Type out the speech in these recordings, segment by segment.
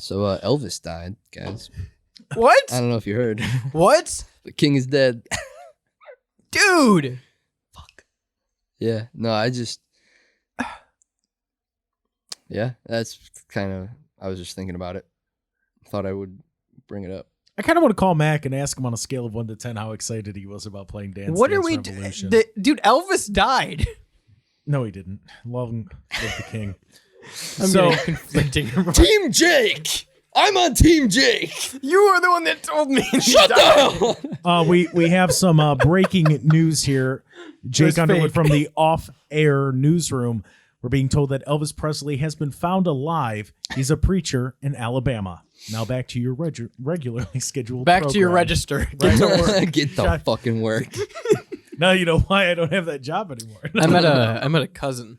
So Elvis died, guys. What? I don't know if you heard. What? The king is dead. Dude. Fuck. Yeah. No, yeah, that's kind of, I was just thinking about it. Thought I would bring it up. I kind of want to call Mac and ask him on a scale of 1 to 10 how excited he was about playing Dance What Dance are we Revolution. Dude, Elvis died. No, he didn't. Love the king. I'm So- getting conflicting. Team Jake! I'm on Team Jake! You are the one that told me. Shut the hell! We have some breaking news here. Jake That's Underwood fake. from the off-air newsroom. We're being told that Elvis Presley has been found alive. He's a preacher in Alabama. Now back to your regularly scheduled Back to your program. register. Get to work. Get the fucking work. Now you know why I don't have that job anymore. I met a cousin,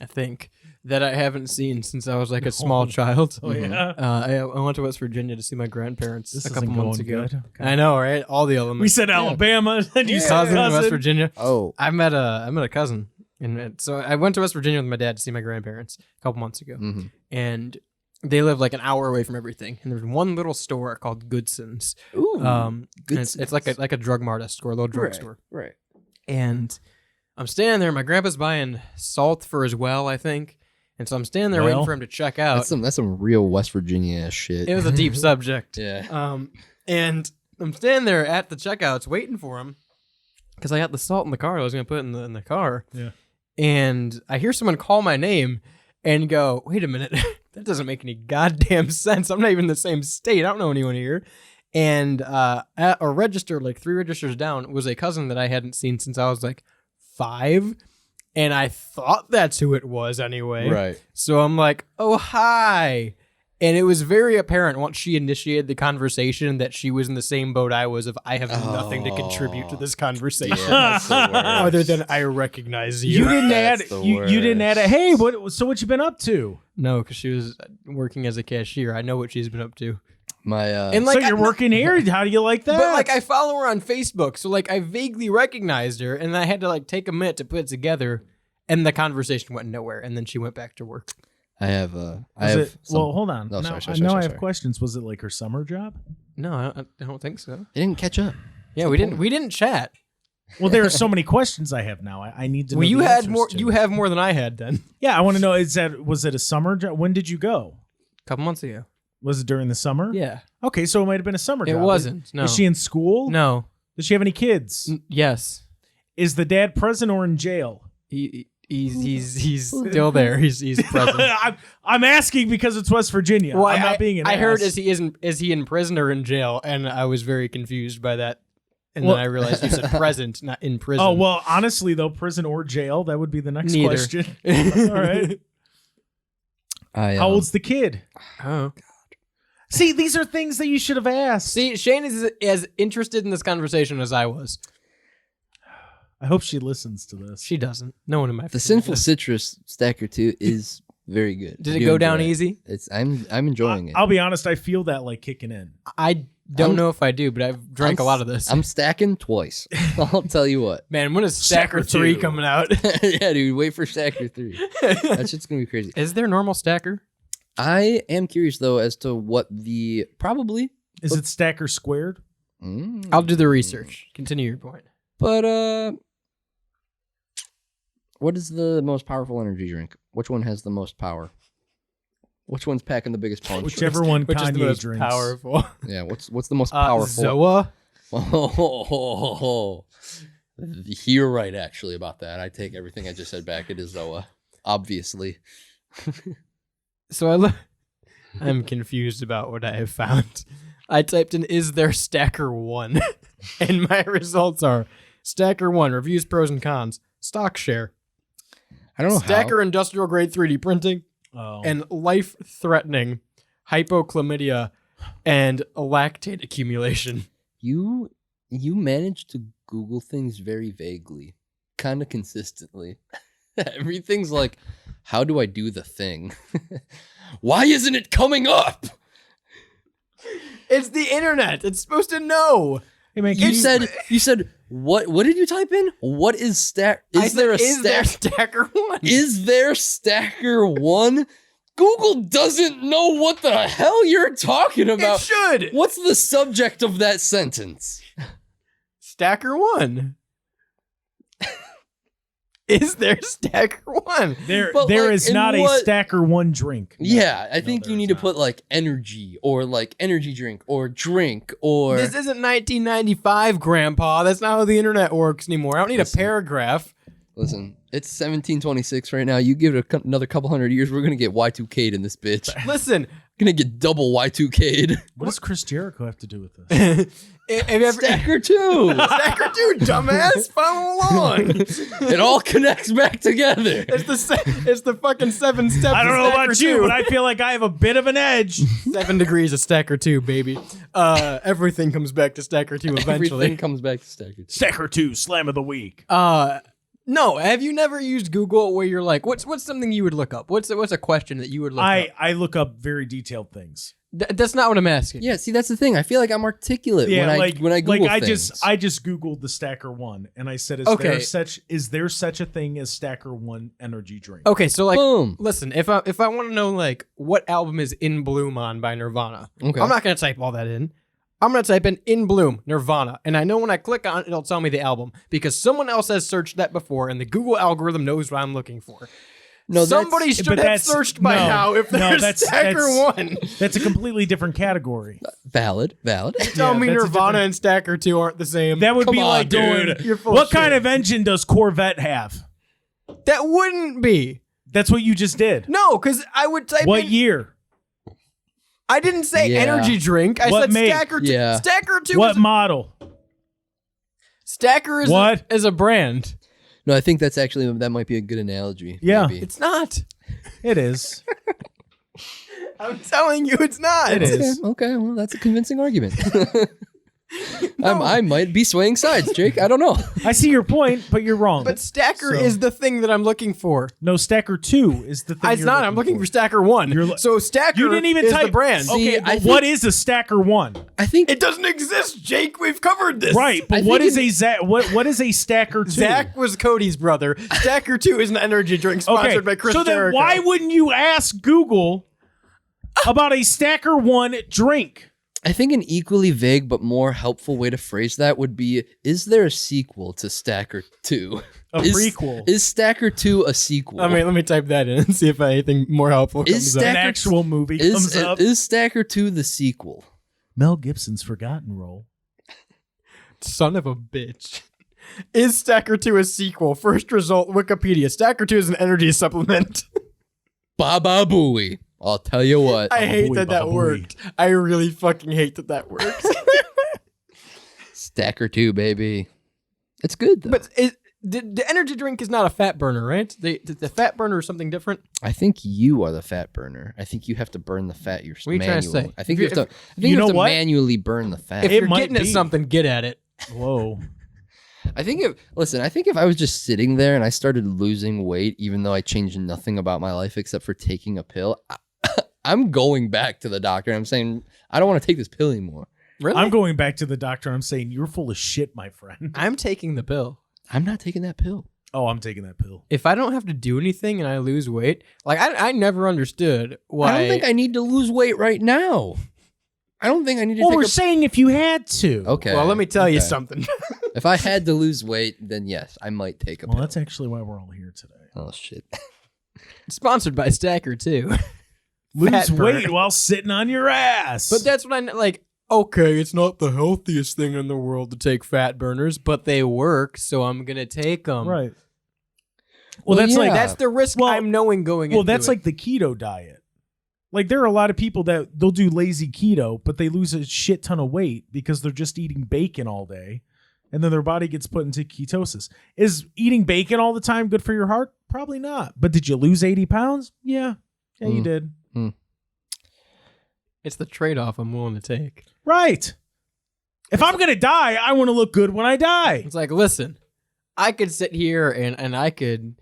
I think, that I haven't seen since I was like a small child. Oh, yeah. I went to West Virginia to see my grandparents This a couple isn't months going ago. good. Okay. I know, right? All the elements. We said Alabama, and you said cousin in West cousin. Virginia. Oh. I met a cousin, and so I went to West Virginia with my dad to see my grandparents a couple months ago, Mhm. and they live like an hour away from everything. And there's one little store called Goodson's. Ooh. And it's like a drug mart store, a little drug store. Right. And I'm standing there. My grandpa's buying salt for his well, I think. And so I'm standing there waiting Well, for him to check out. That's some real West Virginia ass shit. It was a deep subject. Yeah. And I'm standing there at the checkouts waiting for him because I got the salt in the car. I was going to put it in the car. Yeah. And I hear someone call my name and go, wait a minute. That doesn't make any goddamn sense. I'm not even in the same state. I don't know anyone here. And at a register, like 3 registers down, was a cousin that I hadn't seen since I was like 5. And I thought that's who it was anyway. Right. So I'm like, oh, hi. And it was very apparent once she initiated the conversation that she was in the same boat I was of I have nothing to contribute to this conversation. Yeah, that's the worst. Other than I recognize you. You didn't add. That's the You didn't add a. worst. Hey, what you been up to? No, because she was working as a cashier. I know what she's been up to. My And So like, you're working here. How do you like that? But like I follow her on Facebook, so like I vaguely recognized her, and I had to like take a minute to put it together, and the conversation went nowhere, and then she went back to work. I have well, hold on. No, now, sorry, now I sorry. have questions. Was it like her summer job? No, I don't think so. It didn't catch up. Yeah, we didn't chat. Well, there are so many questions I have now. I need to know Well, you the had answers more. to. You have more than I had then. Yeah, I want to know, was it a summer job? When did you go? A couple months ago. Was it during the summer? Yeah. Okay, so it might have been a summer It job. wasn't, no. Is she in school? No. Does she have any kids? Yes. Is the dad present or in jail? He's still there. He's present. I'm asking because it's West Virginia. I'm not being an I ass. heard is he in prison or in jail, and I was very confused by that. And then I realized you said present, not in prison. Oh, well, honestly, though, prison or jail, that would be the next Neither. question. All right. How old's the kid? Oh. See, these are things that you should have asked. See, Shane is as interested in this conversation as I was. I hope she listens to this. She doesn't. No one in my The family Sinful does. Citrus Stacker 2 is very good. Did I it do go down enjoy it. easy? I'm enjoying it. I'll be honest, I feel that like kicking in. I don't know if I do, but I've drank a lot of this. I'm stacking twice. I'll tell you what. Man, when is Stacker Stacker 3 2. coming out? Yeah, dude, wait for Stacker 3. That shit's gonna be crazy. Is there normal Stacker? I am curious though as to what the probably. Is it stacker squared? I'll do the research. Continue your point. But what is the most powerful energy drink? Which one has the most power? Which one's packing the biggest punch? Whichever one Which is the Kanye most drinks. powerful? Yeah, what's the most powerful? Zoa? Oh, you're right actually about that. I take everything I just said back. It is Zoa, obviously. So I'm confused about what I have found. I typed in, is there Stacker 1? And my results are Stacker 1, reviews, pros and cons, stock share, I don't know Stacker industrial grade 3D printing, Oh. and life-threatening hypochlamydia and lactate accumulation. You managed to Google things very vaguely, kind of consistently. Everything's like, how do I do the thing? Why isn't it coming up? It's the internet. It's supposed to know. Hey, man, You said what did you type in? What is I said, there a is there stack? Stacker 1? Is there Stacker 1? Google doesn't know what the hell you're talking about. It should. What's the subject of that sentence? Stacker 1. Is there Stacker 1? There But, like, is in not a what- Stacker 1 drink. No. Yeah, I No, think there you is need to not. put like energy or like energy drink or drink or This isn't 1995, Grandpa. That's not how the internet works anymore. I don't need Listen. a paragraph. Listen, it's 1726 right now. You give it another couple hundred years, we're gonna get Y2K'd in this bitch. Listen, Gonna get double Y2K'd. What does Chris Jericho have to do with this? have you ever Stacker 2. Stacker 2, dumbass, follow along. It all connects back together. It's the fucking 7 steps. I don't of know Stacker about you, 2. but I feel like I have a bit of an edge. 7 degrees of Stacker 2, baby. Everything comes back to Stacker 2 eventually. Everything comes back to Stacker 2. Stacker 2, Slam of the Week. No, have you never used Google where you're like, what's something you would look up? What's a question that you would look up? I look up very detailed things. That's not what I'm asking. Yeah, see, that's the thing. I feel like I'm articulate Yeah, when I Google I things. just Googled the Stacker 1 and I said, Okay. is there such a thing as Stacker 1 energy drink? Okay, so like, Boom. listen, if I want to know like what album is In Bloom on by Nirvana, Okay. I'm not gonna type all that in. I'm gonna type in Bloom Nirvana, and I know when I click on it, it'll tell me the album because someone else has searched that before, and the Google algorithm knows what I'm looking for. No, Somebody that's, should but have that's- searched by no, now if no, there's that's- Stacker that's- 1. That's a completely different category. valid. Tell Yeah, me that's a Nirvana different- and Stacker 2 aren't the same. That would Come be on, like going, dude. You're full what of kind shit. of engine does Corvette have? That wouldn't be. That's what you just did. No, because I would type What in. year? I didn't say Yeah. energy drink. I What said make? Stacker 2. Yeah. Stacker 2 What is model? Stacker is What? is a brand. No, I think that might be a good analogy. Yeah. maybe. It's not. It is. I'm telling you, it's not. It is. Okay, well, that's a convincing argument. I might be swaying sides, Jake. I don't know. I see your point, but you're wrong. But Stacker So- is the thing that I'm looking for. no, Stacker 2 is the thing. It's you're not. I'm looking for Stacker 1. You're So Stacker You didn't even is type the brand. Okay, See, I but think- what is a Stacker 1? I think It doesn't exist, Jake. We've covered this. Right, I but what think is a what is a Stacker 2? Zach was Cody's brother. Stacker 2 is an energy drink sponsored by Chris so then Jericho. why wouldn't you ask Google about a Stacker 1 drink? I think an equally vague but more helpful way to phrase that would be: is there a sequel to Stacker 2? A prequel. Is Stacker 2 a sequel? I mean, let me type that in and see if anything more helpful Is comes An up. Stacker- actual movie comes up. is Stacker 2 the sequel? Mel Gibson's forgotten role. Son of a bitch. Is Stacker 2 a sequel? First result, Wikipedia. Stacker 2 is an energy supplement. Baba Booey. I'll tell you what. I hate Booey, that Baba Booey. worked. I really fucking hate that works. Stacker 2, baby. It's good though. But the energy drink is not a fat burner, right? The fat burner is something different. I think you are the fat burner. I think you have to burn the fat What are you trying to manually. say? I think If you have to. I think you you know have to what? manually burn the fat. If It you're might getting at be. something, get at it. Whoa. I think if I was just sitting there and I started losing weight, even though I changed nothing about my life except for taking a pill, I'm going back to the doctor. And I'm saying I don't want to take this pill anymore. Really? I'm going back to the doctor. I'm saying you're full of shit, my friend. I'm taking the pill. I'm not taking that pill. Oh, I'm taking that pill. If I don't have to do anything and I lose weight, like I never understood why. I don't think I need to lose weight right now. I don't think I need to Well, take we're a saying if you had to. Okay. Well, let me tell you okay. something. If I had to lose weight, then yes, I might take a Well, pill. that's actually why we're all here today. Oh shit. Sponsored by Stacker too. Lose Fat burn. weight while sitting on your ass. But that's what I like. Okay, it's not the healthiest thing in the world to take fat burners, but they work, so I'm gonna take them. right. Well, Well, that's yeah. like That's the risk Well- I'm knowing going into well, that's it. like the keto diet. Like there are a lot of people that they'll do lazy keto, but they lose a shit ton of weight because they're just eating bacon all day, and then their body gets put into ketosis. Is eating bacon all the time good for your heart? Probably not. But did you lose 80 pounds? Yeah, you did. it's the trade-off I'm willing to take. Right. If I'm gonna die, I want to look good when I die. It's like, listen, I could sit here and I could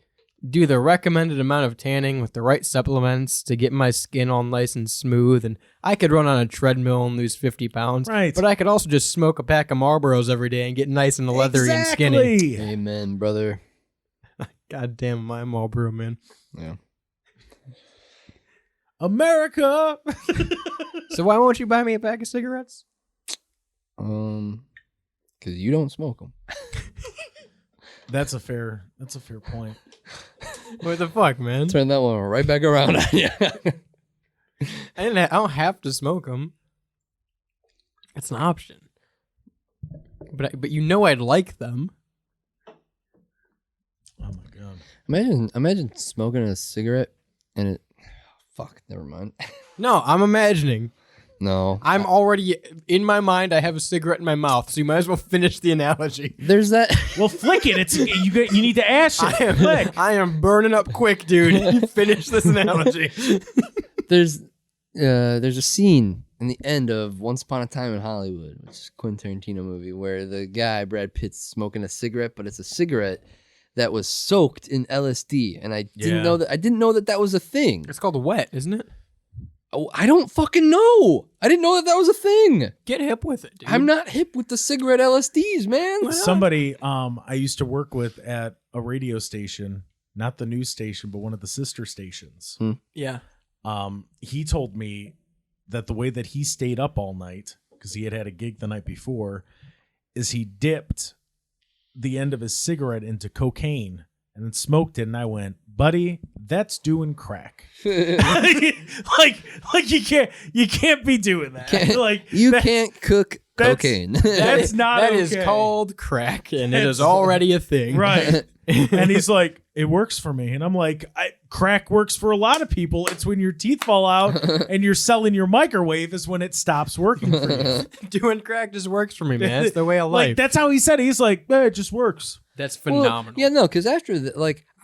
do the recommended amount of tanning with the right supplements to get my skin all nice and smooth, and I could run on a treadmill and lose 50 pounds. Right. But I could also just smoke a pack of Marlboros every day and get nice and leathery and skinny. Exactly. Amen, brother. God damn my Marlboro, man. Yeah. America. So why won't you buy me a pack of cigarettes? Because you don't smoke them. That's a fair point. What the fuck, man? Turn that one right back around on you. I don't have to smoke them. It's an option. But you know I'd like them. Oh my god. Imagine smoking a cigarette and it. Fuck. Never mind. No, I'm imagining. No. I'm already in my mind. I have a cigarette in my mouth, so you might as well finish the analogy. There's that. Well, flick it. It's you need to ash it. Flick. I am burning up quick, dude. Finish this analogy. There's a scene in the end of Once Upon a Time in Hollywood, which is a Quentin Tarantino movie, where the guy Brad Pitt's smoking a cigarette, but it's a cigarette that was soaked in LSD, and I didn't know that. I didn't know that was a thing. It's called wet, isn't it? Oh, I don't fucking know. I didn't know that was a thing. Get hip with it, dude. I'm not hip with the cigarette LSDs, man. Somebody I used to work with at a radio station, not the news station, but one of the sister stations. Yeah. He told me that the way that he stayed up all night, because he had a gig the night before, is he dipped the end of his cigarette into cocaine and then smoked it. And I went, buddy, that's doing crack. like you can't be doing that. Can't cook cocaine. That's not That okay. is called crack, and it is already a thing. Right. And he's like, it works for me. And I'm like, crack works for a lot of people. It's when your teeth fall out and you're selling your microwave is when it stops working for you. Doing crack just works for me, man. It's the way of life. Like, that's how he said it. He's like, it just works. That's Well, phenomenal. yeah, no, because after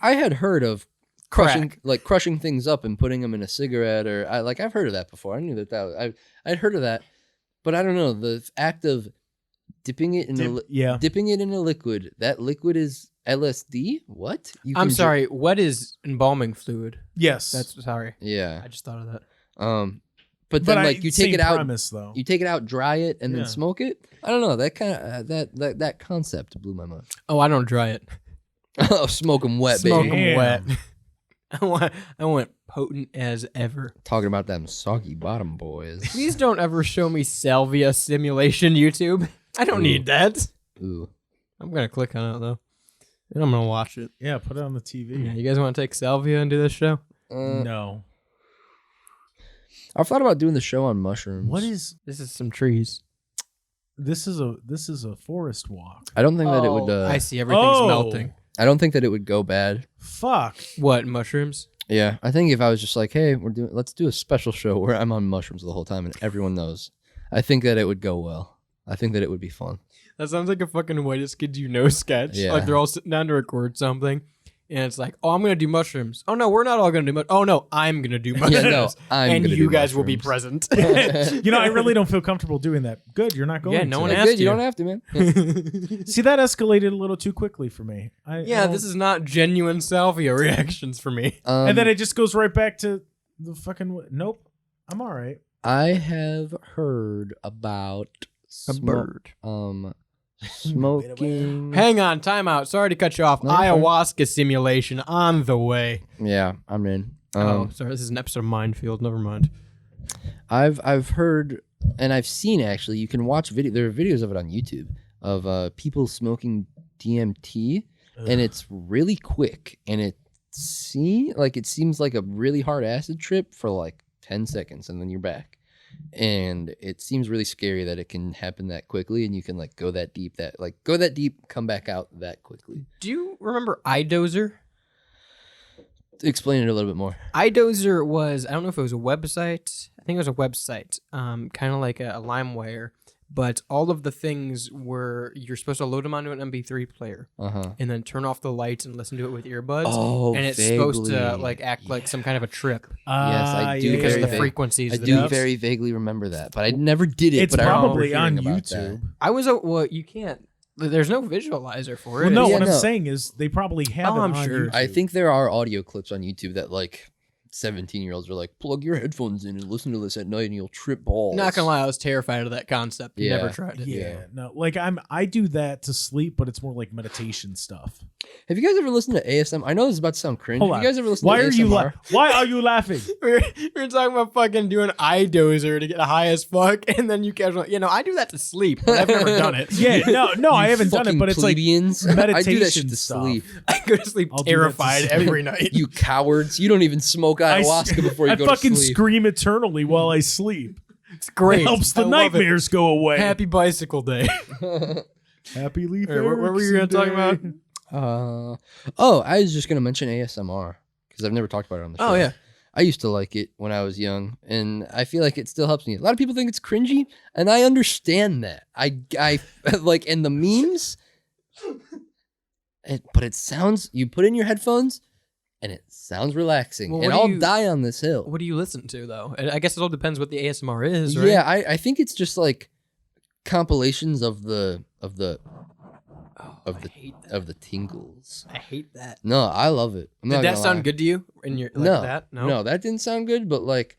I had heard of crushing Crack. crushing things up and putting them in a cigarette, or I've heard of that before. I knew that I'd heard of that, but I don't know the act of dipping it in dipping it in a liquid. That liquid is LSD. What? I'm sorry. What is embalming fluid? Yes. Sorry. Yeah. I just thought of that. But then you take same it out. Premise, though. You take it out, dry it, and then Yeah. smoke it. I don't know. That kind of that concept blew my mind. Oh, I don't dry it. Oh, smoke 'em wet, Smoke baby. 'em wet. Damn. I want potent as ever. Talking about them soggy bottom boys. Please don't ever show me salvia simulation, YouTube. I don't need that. Ooh. I'm gonna click on it though, and I'm gonna watch it. Yeah, put it on the Yeah, TV. you guys want to take salvia and do this show? No. I've thought about doing the show on mushrooms. What is This is some trees. this? Is a forest walk. I don't think that it would. I see. Everything's Oh. melting. I don't think that it would go bad. Fuck. What mushrooms? Yeah, I think if I was just like, hey, let's do a special show where I'm on mushrooms the whole time and everyone knows, I think that it would go well. I think that it would be fun. That sounds like a fucking whitest kids you know sketch. Yeah. Like they're all sitting down to record something, and it's like, oh, I'm gonna do mushrooms. Oh no, we're not all gonna do mushrooms. Oh no, I'm gonna do mushrooms. Yeah, no, I'm and gonna you do guys will be mushrooms. present. You know, I really don't feel comfortable doing that. Good, you're not going. Yeah, no to. one Yeah, asked good, you you. don't have to, man. See, that escalated a little too quickly for me. Yeah, this is not genuine salvia reactions for me. and then it just goes right back to the fucking. Nope, I'm all right. I have heard about smoking. Hang on, time out. Sorry to cut you off. No, you're fine. Ayahuasca simulation on the way. Yeah, I'm in. Sorry, this is an episode of Minefield. Never mind. I've heard and I've seen actually. You can watch video. There are videos of it on YouTube of people smoking DMT, and it's really quick, and it seems like a really hard acid trip for like 10 seconds, and then you're back. And it seems really scary that it can happen that quickly, and you can go that deep, come back out that quickly. Do you remember iDozer? Explain it a little bit more. iDozer was, I don't know if it was a website. I think it was a website, kind of like a LimeWire, but all of the things were, you're supposed to load them onto an MP3 player and then turn off the lights and listen to it with earbuds. Oh, and it's vaguely. supposed to act like some kind of a trip Yes, I do. because of the very frequencies. I that do it's- very vaguely remember that, but I never did it. It's but I remember probably on hearing about YouTube. that. well, you can't. There's no visualizer for it. Well, no, Yeah, what no. I'm saying is they probably have Oh, it I'm on sure. YouTube. I think there are audio clips on YouTube that 17-year-olds are like, plug your headphones in and listen to this at night and you'll trip balls. Not gonna lie, I was terrified of that concept. Yeah. Never tried it. Yeah, no, like I do that to sleep, but it's more like meditation stuff. Have you guys ever listened to ASM? I know this is about to sound cringe. Hold Have on. you guys ever listened Why to are ASMR? Why are you laughing? We were talking about fucking doing eye dozer to get high as fuck, and then you casually, I do that to sleep, but I've never done it. Yeah, no, I haven't done it, Fucking but it's like plebeians. I do that shit meditation to stuff. sleep. I go to sleep I'll do that to terrified sleep. every night. You cowards. You don't even smoke ayahuasca before you I go fucking to sleep. scream eternally while I sleep. It's great. It helps the I love it. nightmares go away. Happy bicycle day. Happy leaf. Where were you going to talk about? I was just gonna mention ASMR because I've never talked about it on the show. Oh, yeah. I used to like it when I was young, and I feel like it still helps me. A lot of people think it's cringy, and I understand that. I like, and the memes, but it sounds. You put in your headphones, and it sounds relaxing. Well, and what do I'll you- die on this hill. What do you listen to, though? And I guess it all depends what the ASMR is, right? Yeah, I think it's just like compilations of the I hate that. of the tingles. I hate that. No, I love it. I'm Did not that gonna sound lie. good to you? In your like No, that? no, that didn't sound good. But like,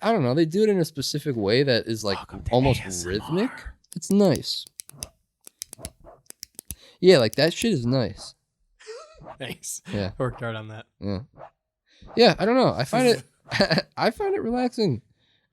I don't know. They do it in a specific way that is like Welcome to almost ASMR. rhythmic. It's nice. Yeah, like that shit is nice. Thanks. Yeah. I worked hard on that. Yeah. I don't know. I find it. I find it relaxing,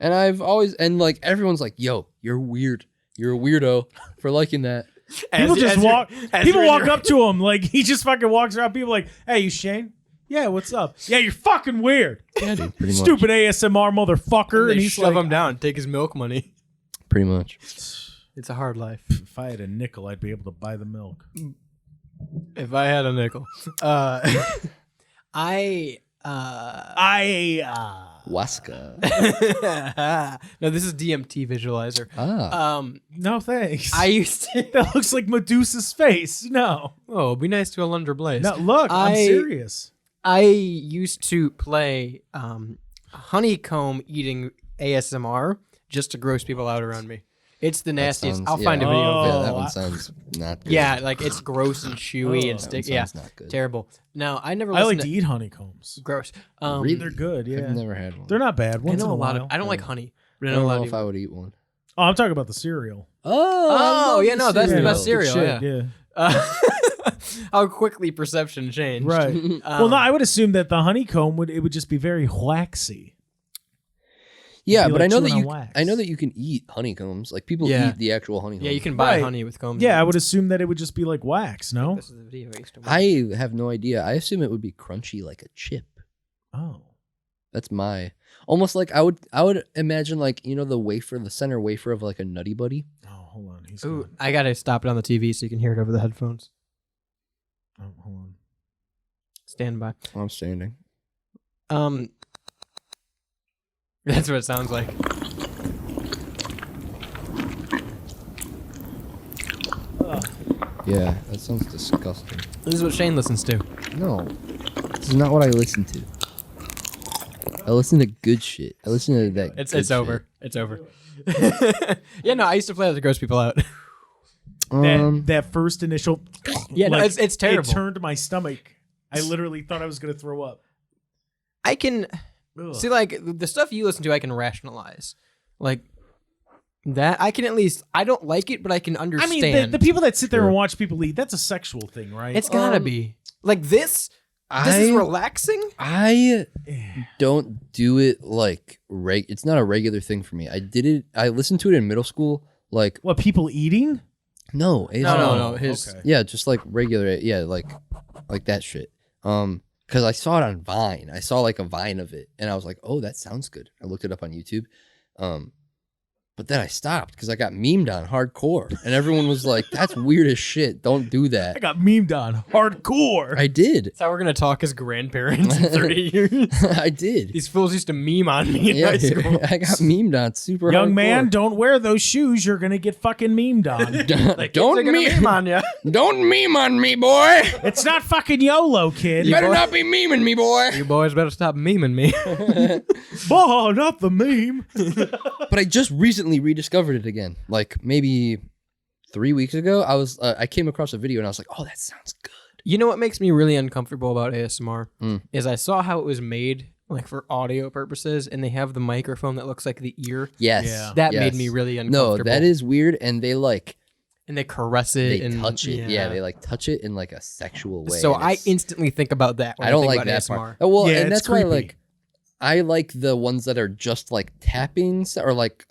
and I've always like everyone's like, "Yo, you're weird. You're a weirdo for liking that." People As- just as walk. you're- as People you're in walk your- up to him like he just fucking walks around. People like, "Hey, you Shane? Yeah, what's up? Yeah, you're fucking weird. Yeah, dude. Pretty much. Stupid ASMR motherfucker." And And they he's shove like, him down, take his milk money. Pretty much. It's a hard life. "If I had a nickel, I'd be able to buy the milk." If I had a nickel, I Waska. no, this is DMT visualizer. Ah. No thanks. I used to. that looks like Medusa's face. No, Oh, be nice to Alundra Blaze. no. Look, I'm I- serious. I used to play honeycomb eating ASMR just to gross people out around me. It's the nastiest. sounds- I'll find a yeah. video. Oh, of it. Yeah, that I- one sounds not good. Yeah, like it's gross and chewy Oh, and That stick. one Yeah, sounds not good. terrible. No, I never. I like listened to eat honeycombs. gross. Really? They're good. Yeah, I've never had one. they're not bad. I Once know in a lot of. while. I don't like Yeah. honey, I but I don't know a lot know of if I people. would eat one. Oh, I'm talking about the cereal. Oh, yeah, no, that's the best Good cereal. shit, Yeah. yeah. How quickly perception changed. Right. Um, Well, no, I would assume that the honeycomb would just be very waxy. Yeah, be but like I know that chewing on you wax. I know that you can eat honeycombs. Like people Yeah. eat the actual honeycomb. Yeah, you can buy Right. honey with combs. Yeah, I in it. would assume that it would just be like wax. No. This is the video I used to watch. I have no idea. I assume it would be crunchy like a chip. Oh. That's my almost like I would imagine like the wafer, the center wafer of like a Nutty Buddy. Oh, hold on. He's Ooh, gone. I gotta stop it on the TV so you can hear it over the headphones. Oh, hold on. Stand by. I'm standing. That's what it sounds like. Yeah, that sounds disgusting. This is what Shane listens to. No, this is not what I listen to. I listen to good shit. I listen to that. It's good over. It's over. Yeah, no, I used to play that to gross people out. shit. That first initial. Yeah, no, like, it's terrible. It turned my stomach. I literally thought I was gonna throw up. I can Ugh. see like the stuff you listen to. I can rationalize, like that. I can at least. I don't like it, but I can I understand. mean, the people that sit there Sure. and watch people eat, that's a sexual thing, right? It's gotta be like this. This is relaxing. I don't do it like it's not a regular thing for me. I did it. I listened to it in middle school. Like What, people eating? no, No. His Okay. yeah, just like regular. Yeah, like that shit. Because I saw it on Vine. I saw like a Vine of it, and I was like, oh, that sounds good. I looked it up on YouTube. But then I stopped because I got memed on hardcore, and everyone was like, "That's weird as shit. Don't do I that." got memed on hardcore. I did. That's how we're gonna talk as grandparents in 30 years. I did. These fools used to meme on me in Yeah, high school. I got memed on super. Young hardcore. man, don't wear those shoes. You're gonna get fucking memed on. Like, don't kids are gonna meme. meme on you. Don't meme on me, boy. It's not fucking YOLO, kid. You better boy- not be memeing me, boy. You boys better stop memeing me. Oh, not the meme. But I just recently rediscovered it again. Like maybe 3 weeks ago, I came across a video and I was like, "Oh, that sounds good." You know what makes me really uncomfortable about ASMR Mm. is I saw how it was made like for audio purposes, and they have the microphone that looks like the ear. Yes. Yeah. That yes. made me really No, uncomfortable. that is weird. And they like, and they caress it they and touch it. Yeah. They like touch it in like a sexual way. So and I it's- instantly think about that. When I don't think like about that ASMR. part. Oh, well, Yeah, and it's that's why creepy. like I like the ones that are just like tapping or like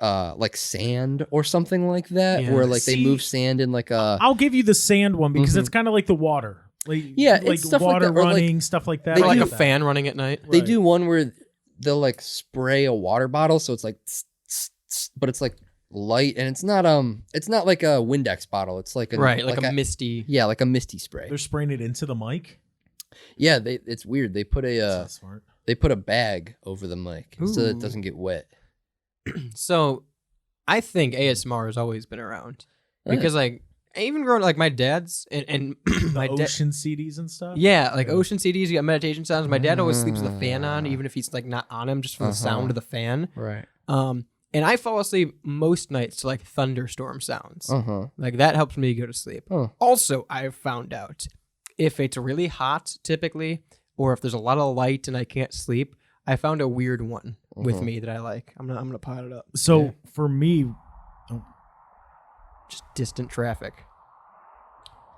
sand or something like that, Yeah. where like they See, move sand in like a. I'll give you the sand one because Mhm. it's kind of like the water. Like, Yeah, like it's stuff like water that, or, like, running, stuff like that. they Or like do- a fan running at night. They Right. do one where they'll like spray a water bottle, so it's like, tss, tss, tss, but it's like light, and it's not like a Windex bottle. It's like a Right, like a misty. yeah, like a misty spray. They're spraying it into the mic. Yeah, it's weird. They put That's a not smart. they put a bag over the mic so that it Ooh. doesn't get wet. So, I think ASMR has always been around Oh, yeah. because like even growing like my dad's and my dad. Ocean CDs and stuff. Yeah, like Yeah. ocean CDs, you got meditation sounds. My dad always sleeps with the fan on, even if he's like not on him, just for the sound of the fan. Right. And I fall asleep most nights to like thunderstorm sounds. Uh-huh. Like that helps me go to sleep. Oh. Also, I've found out if it's really hot, typically, or if there's a lot of light and I can't sleep, I found a weird one with me that I like. I'm gonna pot it up. So Yeah. for me, Just distant traffic,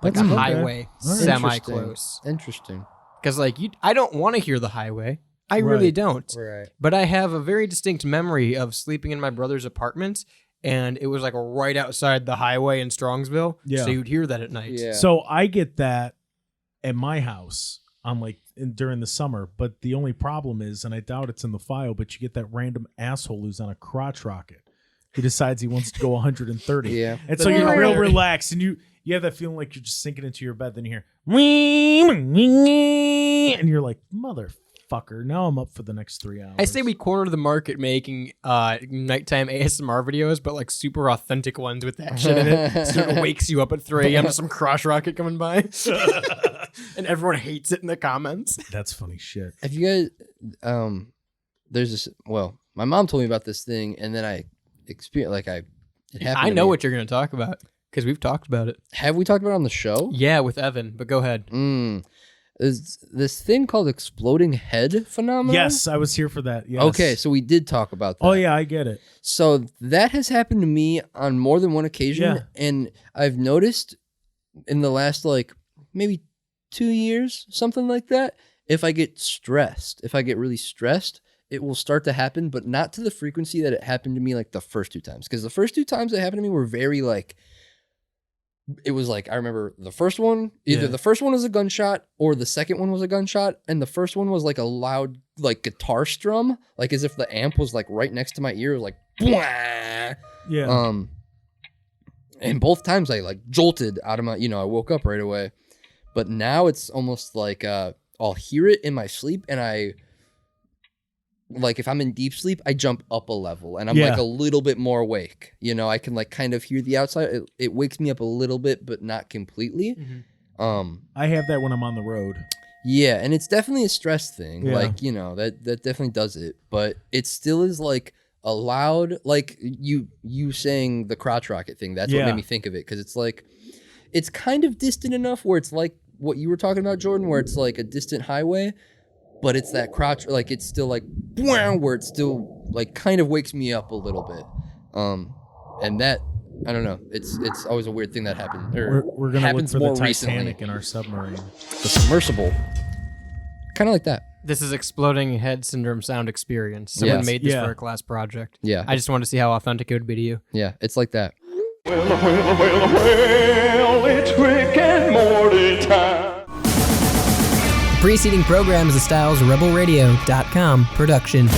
like That's a okay. highway, All right. semi close. Interesting. Because like I don't want to hear the highway. I really Right. don't. Right. But I have a very distinct memory of sleeping in my brother's apartment, and it was like right outside the highway in Strongsville. Yeah. So you'd hear that at night. Yeah. so I get that at my house on like during the summer, but the only problem is, and I doubt it's in the file, but you get that random asshole who's on a crotch rocket. He decides he wants to go 130. Yeah. And so The you're real narrator. relaxed, and you have that feeling like you're just sinking into your bed. Then you hear, and you're like, motherfucker. Now I'm up for the next 3 hours. I say we corner the market making nighttime ASMR videos, but like super authentic ones with that shit in it. So it wakes you up at 3 a.m. to some crotch rocket coming by. And everyone hates it in the comments. That's funny shit. Have you guys there's this my mom told me about this thing, and then I experienced it happened. I to know me. what you're going to talk about because we've talked about it. Have we talked about it on the show? Yeah, with Evan, but go ahead. There's this thing called exploding head phenomenon. Yes, I was here for that. Yes. Okay, so we did talk about that. Oh yeah, I get it. So that has happened to me on more than one occasion, Yeah. and I've noticed in the last like maybe 2 years, something like that, if I get really stressed, it will start to happen, but not to the frequency that it happened to me like the first 2 times. Because the first 2 times it happened to me were very like, it was like, I remember the first one, either Yeah. the first one was a gunshot or the second one was a gunshot. And the first one was like a loud, like guitar strum, like as if the amp was like right next to my ear, like, "Bwah!" Yeah. And both times I like jolted out of my, I woke up right away. But now it's almost like I'll hear it in my sleep, and if I'm in deep sleep, I jump up a level and I'm Yeah. like a little bit more awake. I can like kind of hear the outside. It wakes me up a little bit, but not completely. I have that when I'm on the road. Yeah, and it's definitely a stress thing. Yeah. Like, that definitely does it, but it still is like a loud, like you saying the crotch rocket thing. That's what Yeah. made me think of it, because it's like, it's kind of distant enough where it's like what you were talking about, Jordan, where it's like a distant highway, but it's that crotch, like it's still like, where it still like kind of wakes me up a little bit. And that, I don't know, it's always a weird thing that happened. We're gonna look happens for the more Titanic recently. in our submarine. The submersible, kind of like that. This is exploding head syndrome sound experience. Someone Yes. made this Yeah. for a class project. Yeah, I just wanted to see how authentic it would be to you. yeah, it's like that. It's Rick and Morty time. The preceding program is a StylesRebelRadio.com production.